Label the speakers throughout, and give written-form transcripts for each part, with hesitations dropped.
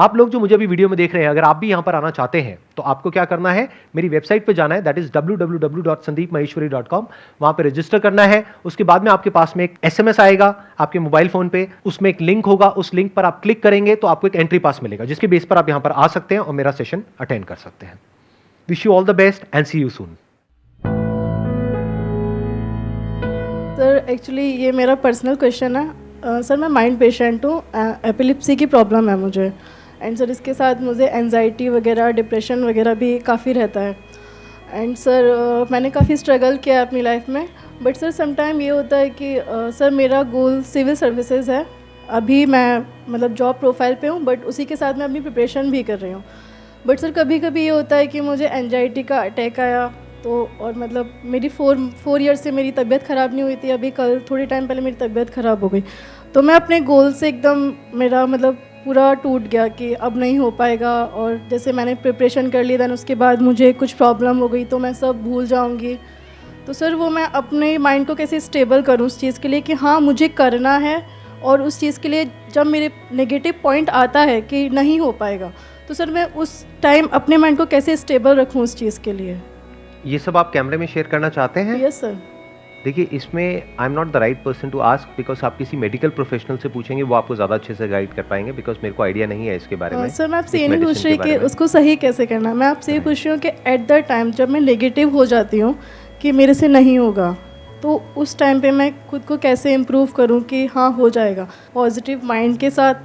Speaker 1: आप लोग जो मुझे अभी वीडियो में देख रहे हैं, अगर आप भी यहां पर आना चाहते हैं तो आपको क्या करना है, मेरी वेबसाइट पे जाना है, दैट इज www.sandeepmaheshwari.com। वहां पे रजिस्टर करना है। उसके बाद में आपके पास में एक SMS आएगा आपके मोबाइल फोन पे, उसमें एक लिंक होगा, उस लिंक पर आप क्लिक करेंगे तो आपको एक एंट्री पास मिलेगा, जिसके बेस पर आप यहां पर आ सकते हैं और मेरा सेशन अटेंड कर सकते हैं। Wish you all the best and see you soon.
Speaker 2: Sir actually ये मेरा पर्सनल क्वेश्चन है। सर मैं माइंड पेशेंट हूँ, एपिलिप्सी की प्रॉब्लम है मुझे। एंड सर इसके साथ मुझे एंजाइटी वगैरह, डिप्रेशन वगैरह भी काफ़ी रहता है। एंड सर मैंने काफ़ी स्ट्रगल किया है अपनी लाइफ में। बट सर समटाइम ये होता है कि सर मेरा गोल सिविल सर्विसेज है। अभी मैं मतलब जॉब प्रोफाइल पे हूँ, बट उसी के साथ मैं अपनी प्रिपरेशन भी कर रही हूँ। बट सर कभी कभी ये होता है कि मुझे एंजाइटी का अटैक आया तो, और मतलब मेरी फोर ईयर से मेरी तबीयत ख़राब नहीं हुई थी, अभी कल थोड़े टाइम पहले मेरी तबीयत ख़राब हो गई। तो मैं अपने गोल से एकदम, मेरा मतलब पूरा टूट गया कि अब नहीं हो पाएगा। और जैसे मैंने प्रिपरेशन कर ली, दैन उसके बाद मुझे कुछ प्रॉब्लम हो गई तो मैं सब भूल जाऊंगी। तो सर वो मैं अपने माइंड को कैसे स्टेबल करूं उस चीज़ के लिए कि हाँ मुझे करना है, और उस चीज़ के लिए जब मेरे नेगेटिव पॉइंट आता है कि नहीं हो पाएगा, तो सर मैं उस टाइम अपने माइंड को कैसे स्टेबल रखूं उस चीज़ के लिए।
Speaker 1: ये सब आप कैमरे में शेयर करना चाहते हैं?
Speaker 2: Yes sir.
Speaker 1: देखिए, इसमें I am not the right person to ask, because आप किसी मेडिकल प्रोफेशनल से पूछेंगे, वो आपको ज़्यादा अच्छे से गाइड कर पाएंगे, बिकॉज मेरे को आइडिया नहीं है इसके बारे में।
Speaker 2: सर मैं आपसे ये नहीं पूछ रही कि उसको सही कैसे करना है, मैं आपसे ये पूछ रही हूँ कि एट द टाइम जब मैं नेगेटिव हो जाती हूँ कि मेरे से नहीं होगा, तो उस टाइम पे मैं खुद को कैसे इम्प्रूव करूँ कि हाँ हो जाएगा, पॉजिटिव माइंड के साथ,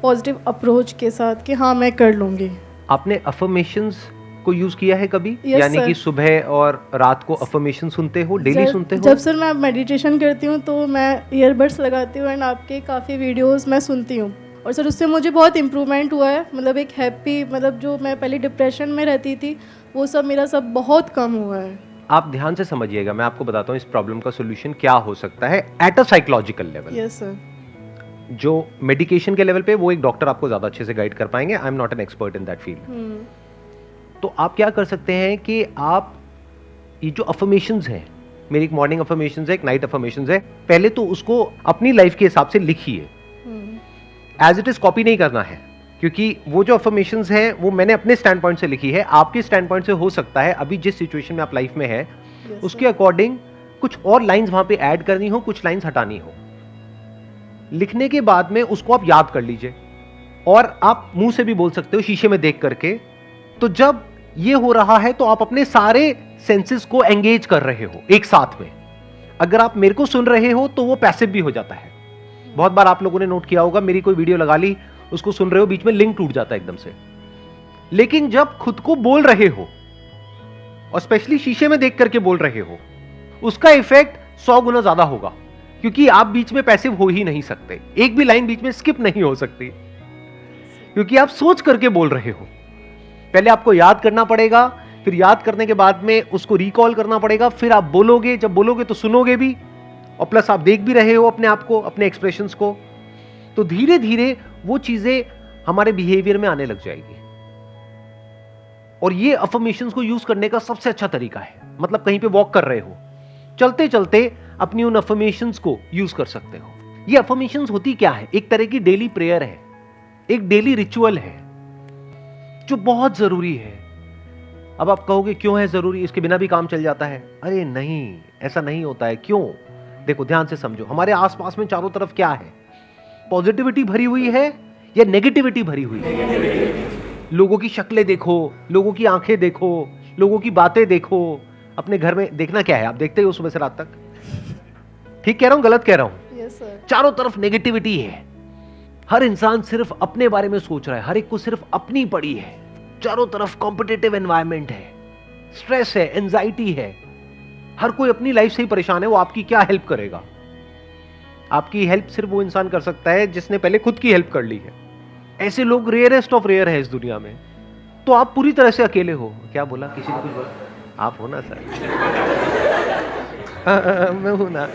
Speaker 2: पॉजिटिव अप्रोच के साथ कि हाँ मैं कर लूँगी।
Speaker 1: आपने अफर्मेशंस को यूज किया है कभी?
Speaker 2: Yes,
Speaker 1: यानी
Speaker 2: sir.
Speaker 1: कि सुबह और रात को अफर्मेशन सुनते हो, डेली सुनते हो?
Speaker 2: जब सर मैं मेडिटेशन करती हूँ तो मैं ईयरबड्स लगाती हूँ एंड आपके काफ़ी वीडियोस मैं सुनती हूँ, और सर उससे मुझे बहुत इम्प्रूवमेंट हुआ है। मतलब एक हैप्पी, मतलब जो मैं पहले डिप्रेशन में रहती थी वो सब मेरा सब बहुत कम हुआ है।
Speaker 1: आप ध्यान से समझिएगा, मैं आपको बताता हूँ इस प्रॉब्लम का सोल्यूशन क्या हो सकता है at a psychological level.
Speaker 2: Yes sir.
Speaker 1: जो मेडिकेशन के लेवल पे वो एक डॉक्टर आपको ज्यादा अच्छे से गाइड कर पाएंगे। आई am not an expert in that field. तो आप क्या कर सकते हैं कि आप ये जो अफर्मेशंस हैं, मेरी एक मॉर्निंग अफर्मेशंस है, एक नाइट अफर्मेशंस है, पहले तो उसको अपनी लाइफ के हिसाब से लिखिए। एज इट इज कॉपी नहीं करना है, क्योंकि वो जो अफर्मेशंस हैं वो मैंने अपने स्टैंड पॉइंट से लिखी है। आपके स्टैंड पॉइंट से हो सकता है अभी जिस सिचुएशन में आप लाइफ में है उसके अकॉर्डिंग कुछ और लाइंस वहां पे ऐड करनी हो, कुछ लाइंस हटानी हो। लिखने के बाद में उसको आप याद कर लीजिए, और आप मुंह से भी बोल सकते हो शीशे में देख करके। तो जब ये हो रहा है तो आप अपने सारे सेंसेस को एंगेज कर रहे हो एक साथ में। अगर आप मेरे को सुन रहे हो तो वो पैसिव भी हो जाता है। बहुत बार आप लोगों ने नोट किया होगा, मेरी कोई वीडियो लगा ली, उसको सुन रहे हो, बीच में लिंक टूट जाता है एकदम से। लेकिन जब खुद को बोल रहे हो और स्पेशली शीशे में देख करके बोल रहे हो, उसका इफेक्ट 100 गुना ज्यादा होगा, क्योंकि आप बीच में पैसिव हो ही नहीं सकते। एक भी लाइन बीच में स्किप नहीं हो सकती, क्योंकि आप सोच करके बोल रहे हो। पहले आपको याद करना पड़ेगा, फिर याद करने के बाद में उसको रिकॉल करना पड़ेगा, फिर आप बोलोगे। जब बोलोगे तो सुनोगे भी, और प्लस आप देख भी रहे हो अपने आप को, अपने एक्सप्रेशंस को। तो धीरे धीरे वो चीजें हमारे बिहेवियर में आने लग जाएगी। और ये अफर्मेशंस को यूज करने का सबसे अच्छा तरीका है, मतलब कहीं पे वॉक कर रहे हो, चलते चलते अपनी उन अफर्मेशंस को यूज कर सकते हो। ये अफर्मेशंस होती क्या है? एक तरह की डेली प्रेयर है, एक डेली रिचुअल है जो बहुत जरूरी है। अब आप कहोगे क्यों है जरूरी, इसके बिना भी काम चल जाता है? अरे नहीं, ऐसा नहीं होता है। क्यों? देखो, ध्यान से समझो। हमारे आसपास में चारों तरफ क्या है? पॉजिटिविटी भरी हुई है या नेगेटिविटी भरी हुई है? लोगों की शक्लें देखो, लोगों की आंखें देखो, लोगों की बातें देखो। अपने घर में देखना क्या है? आप देखते हो सुबह से रात तक। ठीक कह रहा हूं, गलत कह रहा हूं?
Speaker 2: Yes sir.
Speaker 1: चारों तरफ नेगेटिविटी है। हर इंसान सिर्फ अपने बारे में सोच रहा है, हर एक को सिर्फ अपनी पड़ी है। चारों तरफ कॉम्पिटिटिव एनवायरनमेंट है, स्ट्रेस है, एंजाइटी है। हर कोई अपनी लाइफ से ही परेशान है। वो आपकी क्या हेल्प करेगा? आपकी हेल्प सिर्फ वो इंसान कर सकता है जिसने पहले खुद की हेल्प कर ली है। ऐसे लोग रेयरेस्ट ऑफ रेयर है इस दुनिया में। तो आप पूरी तरह से अकेले हो। क्या बोला? किसी ने कुछ बोला? आप हो ना सर? मैं हूं ना।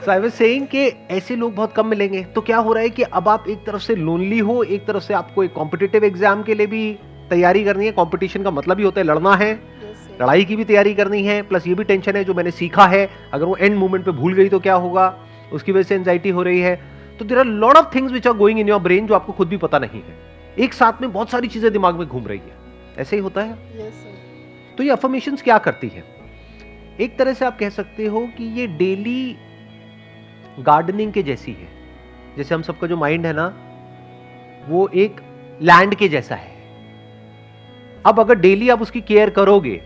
Speaker 1: So I was saying कि ऐसे लोग बहुत कम मिलेंगे। तो क्या हो रहा है कि अब आप एक तरफ से लोनली हो, एक तरफ से आपको एक कॉम्पिटिटिव एग्जाम के लिए भी तैयारी करनी है। कंपटीशन का मतलब ही होता है लड़ना है, लड़ाई की भी तैयारी करनी है, प्लस ये भी टेंशन है जो मैंने सीखा है, अगर वो एंड मोमेंट पे भूल गई तो क्या होगा, उसकी वजह से एंजाइटी हो रही है। तो there are lot of things which are going in your brain जो आपको खुद भी पता नहीं है, एक साथ में बहुत सारी चीजें दिमाग में घूम रही है। ऐसे ही होता है।
Speaker 2: Yes sir.
Speaker 1: तो ये अफर्मेशंस क्या करती है? एक तरह से आप कह सकते हो कि ये डेली गार्डनिंग के जैसी है। जैसे हम सबका जो माइंड है ना, वो एक लैंड के जैसा है। अब अगर डेली आप उसकी केयर करोगे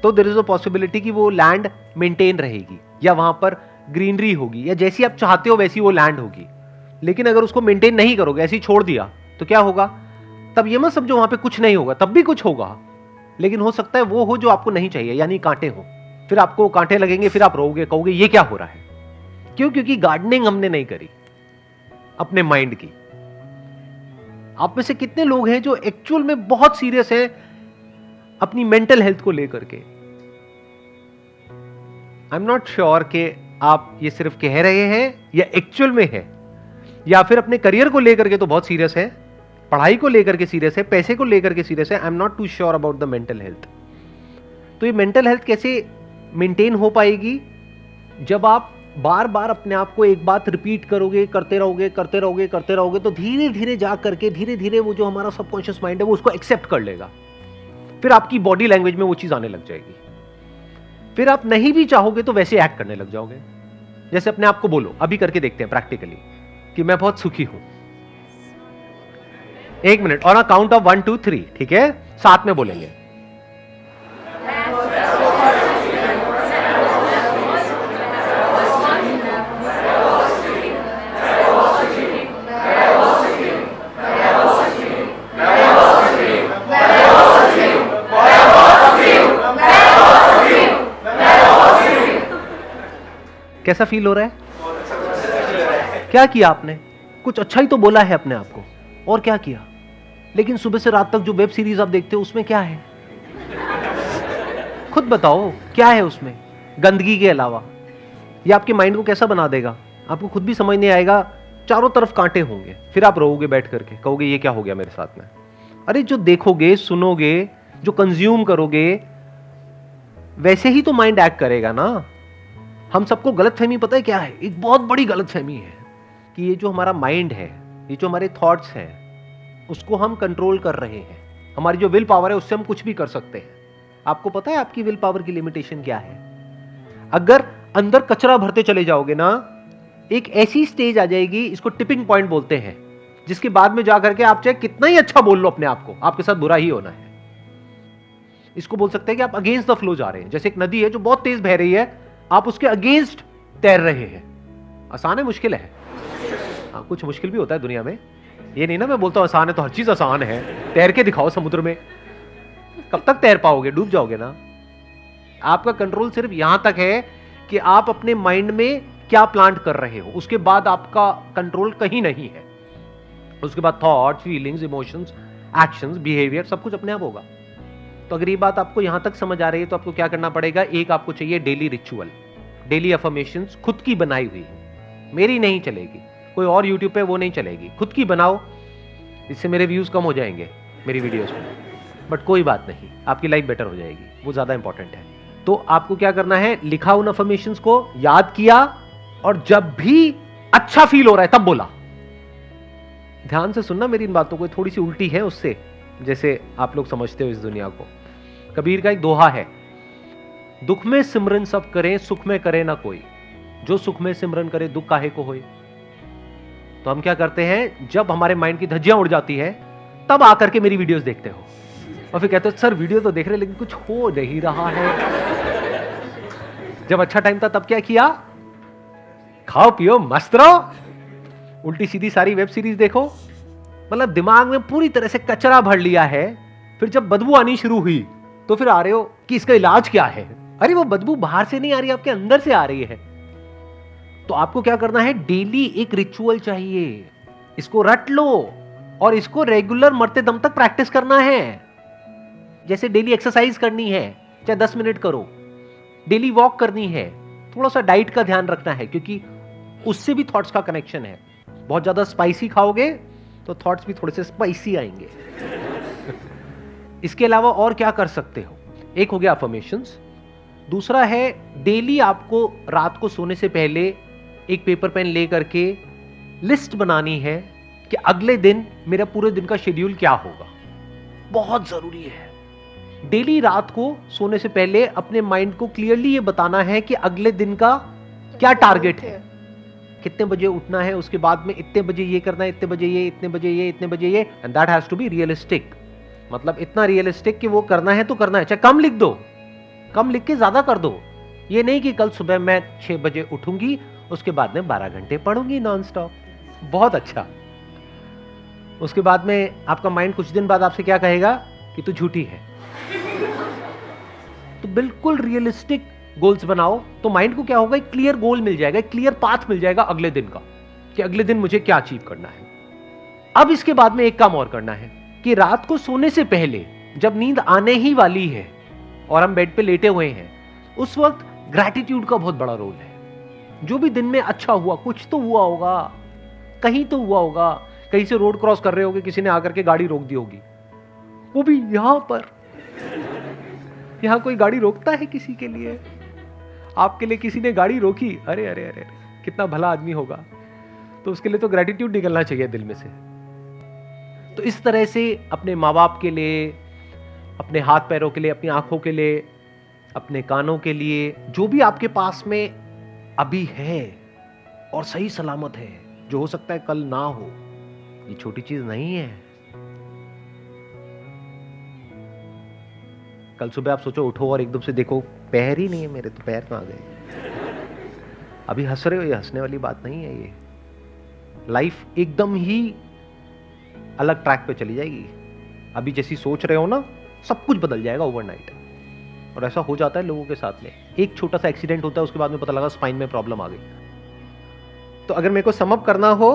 Speaker 1: तो देयर इज अ पॉसिबिलिटी कि वो लैंड मेंटेन रहेगी, या वहां पर ग्रीनरी होगी, या जैसी आप चाहते हो वैसी वो लैंड होगी। लेकिन अगर उसको मेंटेन नहीं करोगे, ऐसे ही छोड़ दिया, तो क्या होगा? तब ये मत समझो वहां पे कुछ नहीं होगा, तब भी कुछ होगा, लेकिन हो सकता है वो हो जो आपको नहीं चाहिए, यानी कांटे हो। फिर आपको कांटे लगेंगे, फिर आप रोओगे, कहोगे ये क्या हो रहा है। क्यों? क्योंकि गार्डनिंग हमने नहीं करी अपने माइंड की। आप में से कितने लोग हैं जो एक्चुअल में बहुत सीरियस हैं अपनी मेंटल हेल्थ को लेकर के? आई एम नॉट श्योर कि आप ये सिर्फ कह रहे हैं या एक्चुअल में है, या फिर अपने करियर को लेकर के तो बहुत सीरियस है, पढ़ाई को लेकर के सीरियस है, पैसे को लेकर के सीरियस है। I am not too sure about the mental health. तो ये मेंटल हेल्थ कैसे मेंटेन हो पाएगी? जब आप बार बार अपने आप को एक बात रिपीट करोगे, करते रहोगे, करते रहोगे, करते रहोगे, तो धीरे धीरे जा करके धीरे धीरे वो जो हमारा सबकॉन्शियस माइंड है वो उसको एक्सेप्ट कर लेगा। फिर आपकी बॉडी लैंग्वेज में वो चीज आने लग जाएगी। फिर आप नहीं भी चाहोगे तो वैसे एक्ट करने लग जाओगे। जैसे अपने आप को बोलो, अभी करके देखते हैं प्रैक्टिकली, कि मैं बहुत सुखी हूं। 1 मिनट, और काउंट ऑफ 1 2 3, ठीक है? साथ में बोलेंगे। कैसा फील हो रहा है? क्या किया आपने? कुछ अच्छा ही तो बोला है अपने आप को, और क्या किया? लेकिन सुबह से रात तक जो वेब सीरीज आप देखते हो उसमें क्या है? खुद बताओ क्या है उसमें, गंदगी के अलावा? ये आपके माइंड को कैसा बना देगा, आपको खुद भी समझ नहीं आएगा। चारों तरफ कांटे होंगे, फिर आप रोओगे बैठ करके, कहोगे ये क्या हो गया मेरे साथ में। अरे जो देखोगे, सुनोगे, जो कंज्यूम करोगे, वैसे ही तो माइंड एक्ट करेगा ना। हम सबको गलतफहमी पता है क्या है? एक बहुत बड़ी गलतफहमी है कि ये जो हमारा माइंड है, ये जो हमारे थॉट्स हैं, उसको हम कंट्रोल कर रहे हैं। हमारी जो विल पावर है उससे हम कुछ भी कर सकते हैं। आपको पता है आपकी विल पावर की लिमिटेशन क्या है? अगर अंदर कचरा भरते चले जाओगे ना, एक ऐसी स्टेज आ जाएगी, इसको टिपिंग पॉइंट बोलते हैं, जिसके बाद में जाकर के आप चाहे कितना ही अच्छा बोल लो अपने आप को, आपके साथ बुरा ही होना है। इसको बोल सकते हैं कि आप अगेंस्ट द फ्लो जा रहे हैं। जैसे एक नदी है जो बहुत तेज बह रही है, आप उसके अगेंस्ट तैर रहे हैं। आसान है, मुश्किल है? हाँ, कुछ मुश्किल भी होता है दुनिया में। ये नहीं ना मैं बोलता हूं आसान है तो हर चीज आसान है। तैर के दिखाओ समुद्र में, कब तक तैर पाओगे? डूब जाओगे ना। आपका कंट्रोल सिर्फ यहां तक है कि आप अपने माइंड में क्या प्लांट कर रहे हो, उसके बाद आपका कंट्रोल कहीं नहीं है। उसके बाद thoughts, feelings, emotions, actions, behaviour सब कुछ अपने आप होगा। तो अगर ये बात आपको यहां तक समझ आ रही है तो आपको क्या करना पड़ेगा? एक आपको चाहिए डेली रिचुअल, डेली अफर्मेशंस, खुद की बनाई हुई, मेरी नहीं चलेगी, कोई और यूट्यूब पे वो नहीं चलेगी, खुद की बनाओ। इससे मेरे व्यूज कम हो जाएंगे मेरी वीडियोस में, बट कोई बात नहीं, आपकी लाइफ बेटर हो जाएगी, वो ज्यादा इंपॉर्टेंट है। तो आपको क्या करना है? लिखा उन अफर्मेशंस को, याद किया, और जब भी अच्छा फील हो रहा है तब बोला। ध्यान से सुनना मेरी इन बातों को, थोड़ी सी उल्टी है उससे जैसे आप लोग समझते हो इस दुनिया को। कबीर का एक दोहा है, दुख में सिमरन सब करें, सुख में करे ना कोई, जो सुख में सिमरन करे दुख काहे को होए। तो हम क्या करते हैं, जब हमारे माइंड की धज्जियां उड़ जाती है तब आकर के मेरी वीडियोस देखते हो, और फिर कहते हो सर वीडियो तो देख रहे लेकिन कुछ हो नहीं रहा है। जब अच्छा टाइम था तब क्या किया? खाओ पियो मस्त रहो, उल्टी सीधी सारी वेब सीरीज देखो, मतलब दिमाग में पूरी तरह से कचरा भर लिया है। फिर जब बदबू आनी शुरू हुई तो फिर आ रहे हो कि इसका इलाज क्या है। अरे वो बदबू बाहर से नहीं आ रही, आपके अंदर से आ रही है। तो आपको क्या करना है? डेली एक रिचुअल चाहिए, इसको रट लो और इसको रेगुलर मरते दम तक प्रैक्टिस करना है। जैसे डेली एक्सरसाइज करनी है, चाहे 10 मिनट करो, डेली वॉक करनी है, थोड़ा सा डाइट का ध्यान रखना है क्योंकि उससे भी थॉट्स का कनेक्शन है। बहुत ज्यादा स्पाइसी खाओगे तो थॉट्स भी थोड़े से स्पाइसी आएंगे। इसके अलावा और क्या कर सकते हो? एक हो गया अफर्मेशंस, दूसरा है डेली आपको रात को सोने से पहले एक पेपर पेन ले करके लिस्ट बनानी है कि अगले दिन मेरा पूरे दिन का शेड्यूल क्या होगा। बहुत जरूरी है। डेली रात को सोने से पहले अपने माइंड को क्लियरली ये बताना है कि अगले दिन का क्या टारगेट है, कितने बजे उठना है, उसके बाद में इतने बजे ये करना है, इतने बजे ये, इतने बजे ये, इतने बजे ये, and that has to be realistic. मतलब इतना रियलिस्टिक कि वो करना है तो करना है, चाहे कम लिख दो, कम लिख के ज्यादा कर दो। ये नहीं कि कल सुबह मैं 6 बजे उठूंगी, उसके बाद में 12 घंटे पढ़ूंगी नॉन स्टॉप। बहुत अच्छा। उसके बाद में आपका माइंड कुछ दिन बाद आपसे क्या कहेगा कि तू झूठी है। तो बिल्कुल रियलिस्टिक गोल्स बनाओ, तो माइंड को क्या होगा, एक क्लियर गोल मिल जाएगा, एक क्लियर पाथ मिल जाएगा अगले दिन का, कि अगले दिन मुझे क्या अचीव करना है। अब इसके बाद में एक काम और करना है कि रात को सोने से पहले जब नींद आने ही वाली है और हम बेड पे लेटे हुए हैं, उस वक्त ग्रैटिट्यूड का बहुत बड़ा रोल है। जो भी दिन में अच्छा हुआ, कुछ तो हुआ होगा, कहीं तो हुआ होगा, कहीं से रोड क्रॉस कर रहे होगे, किसी ने आकर के गाड़ी रोक दी होगी, वो भी यहां पर। यहां कोई गाड़ी रोकता है किसी के लिए? आपके लिए किसी ने गाड़ी रोकी, अरे अरे अरे, कितना भला आदमी होगा। तो उसके लिए तो ग्रैटिट्यूड निकलना चाहिए दिल में से। तो इस तरह से अपने माँ बाप के लिए, अपने हाथ पैरों के लिए, अपनी आंखों के लिए, अपने कानों के लिए, जो भी आपके पास में अभी है और सही सलामत है, जो हो सकता है कल ना हो, ये छोटी चीज नहीं है। कल सुबह आप सोचो उठो और एकदम से देखो पैर ही नहीं है मेरे, तो पैर कहां गए? अभी हंस रहे हो, ये हंसने वाली बात नहीं है। ये लाइफ एकदम ही अलग ट्रैक पे चली जाएगी। अभी जैसी सोच रहे हो ना, सब कुछ बदल जाएगा ओवरनाइट। और ऐसा हो जाता है लोगों के साथ में। एक छोटा सा एक्सीडेंट होता है, उसके बाद में पता लगा स्पाइन में प्रॉब्लम आ गई। तो अगर मेरे को सम अप करना हो,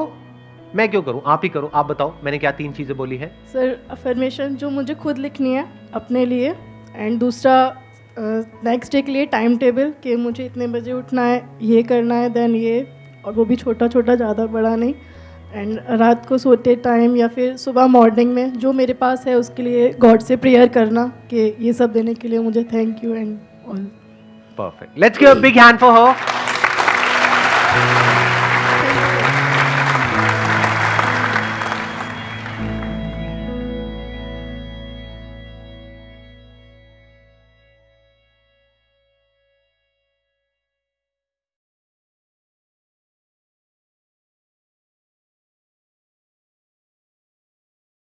Speaker 1: मैं क्यों करूं? आप ही करो, आप बताओ मैंने क्या 3 चीजें बोली है।
Speaker 2: सर, अफर्मेशन जो मुझे खुद लिखनी है अपने लिए, एंड दूसरा नेक्स्ट डे के लिए टाइम टेबल कि मुझे इतने बजे उठना है, ये करना है, देन ये, और वो भी छोटा छोटा, ज़्यादा बड़ा नहीं। एंड रात को सोते टाइम या फिर सुबह मॉर्निंग में जो मेरे पास है उसके लिए गॉड से प्रेयर करना कि ये सब देने के लिए मुझे thank you and all.
Speaker 1: Perfect, let's give a big hand for her.